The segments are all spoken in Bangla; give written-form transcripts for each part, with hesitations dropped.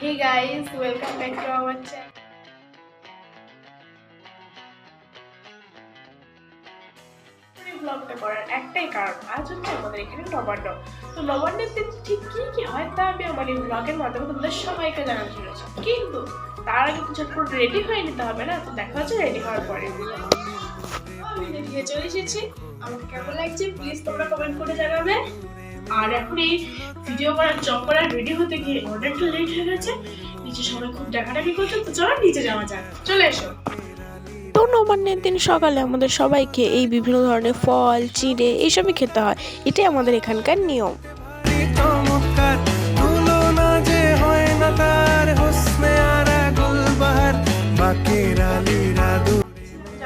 Hey guys, welcome back to our channel. ব্লগটা করার একটাই কারণ, আজ হচ্ছে আমাদের এখানে নবান্ন। তো নবান্নের দিন ঠিক কি কি হয় তা আমি আমার এই ব্লগের মাধ্যমে তোমাদের সবাইকে জানাতে চলেছি। কিন্তু তার আগে তো ঝটপট রেডি হয়ে নিতে হবে না? তো দেখা হচ্ছে রেডি হওয়ার পরে। আমি রেডি হয়ে চলে এসেছি। আমাকে কেমন লাগছে প্লিজ তোমরা কমেন্ট করে জানাবে। আর এখন এই ভিডিও করার জব করার রেডি হতে গিয়ে অনেকটা লেট হয়ে গেছে। নিচে সবাই খুব ডাকাডাকি করছে, তো চলো নিচে যাওয়া যাক। চলে এসো। তো নবান্নের দিন সকালে আমাদের সবাইকে এই বিভিন্ন ধরনের ফল চিড়ে এইসবই খেতে হয়। এটাই আমাদের এখানকার নিয়ম।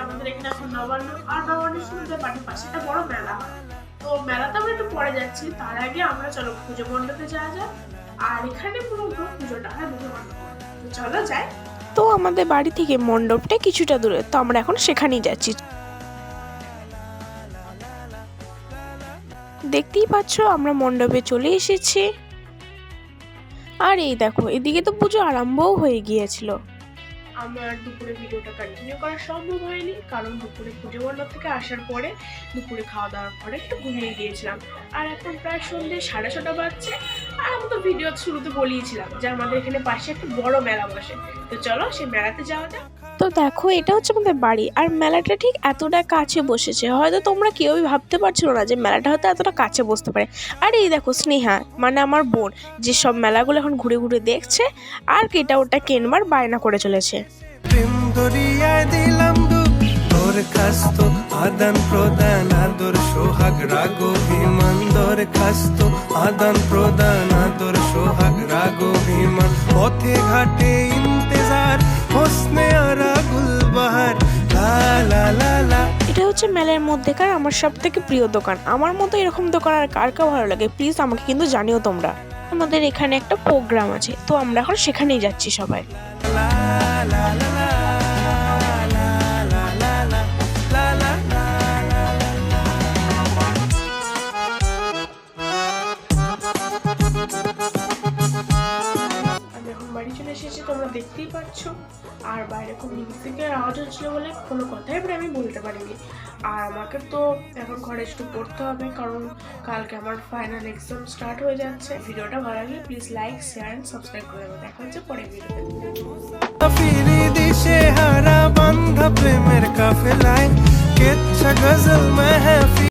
আমাদের এখানে এখন নবান্ন, আর নবান্নের শুরুতে বাড়ির পাশে একটা বড় মেলা হয়। তো মেলাতে আমরা একটু পরে যাচ্ছি, তার আগে আমরা চলো পুজো মণ্ডপে যাওয়া যায়। আর এখানে মূলত পুজোটা হয় পুজো মণ্ডপে। তো চলো যাই। তো আমাদের বাড়ি থেকে মণ্ডপটা কিছুটা দূরে, তো আমরা এখন সেখানেই যাচ্ছি। দেখতেই পাচ্ছ আমরা মণ্ডপে চলে এসেছি। আর এই দেখো এদিকে তো পুজো আরম্ভও হয়ে গিয়েছিল। আমার দুপুরে ভিডিওটা কন্টিনিউ করা সম্ভব হয়নি, কারণ দুপুরে পুজো মণ্ডপ থেকে আসার পরে দুপুরে খাওয়া দাওয়ার পরে একটু ঘুমিয়ে গিয়েছিলাম। আর এখন প্রায় সন্ধ্যে 6:30 বাজছে। আর আমি তো ভিডিও শুরুতে বলিয়েছিলাম যে আমাদের এখানে পাশে একটা বড় মেলা বসে। তো চলো সেই মেলাতে যাওয়া যাক। তো দেখো এটা হচ্ছে আমাদের বাড়ি, আর মেলাটা ঠিক এতটা কাছে বসেছে, হয়তো তোমরা কেউই ভাবতে পারছো না যে মেলাটা হয়তো এতটা কাছে বসতে পারে। আর এই দেখো স্নেহা মানে আমার বোন, যে সব মেলাগুলো এখন ঘুরে ঘুরে দেখছে আর কেটা ওটা কেনবার বায়না করে চলেছে। আদান প্রদান আদর সোহাগ রাগ অভিমান দরখাস্ত আদান প্রদান আদর সোহাগ রাগ অভিমান পথে ঘাটে ইন্তেজার হোসনে আরা গুলবাহার লা লা লা লা। এটা হচ্ছে মেলার মধ্যেকার আমার সব থেকে প্রিয় দোকান। আমার মতো এরকম দোকান আর কার কার ভালো লাগে প্লিজ আমাকে কিন্তু জানিও তোমরা। আমাদের এখানে একটা প্রোগ্রাম আছে, তো আমরা এখন সেখানেই যাচ্ছি সবাই। বাড়ি চলে এসেছি, তোমরা দেখতেই পাচ্ছ। আর বাইরে খুব মিউজিকের আওয়াজ হচ্ছিল বলে কোনো কথাই আমি বলতে পারিনি। আর আমাকে তো এখন ঘরে একটু পড়তে হবে, কারণ কালকে আমার ফাইনাল এক্সাম স্টার্ট হয়ে যাচ্ছে। ভিডিওটা ভালো লাগলে please like share and subscribe করে দেবে। দেখা হচ্ছে পরের ভিডিওতে।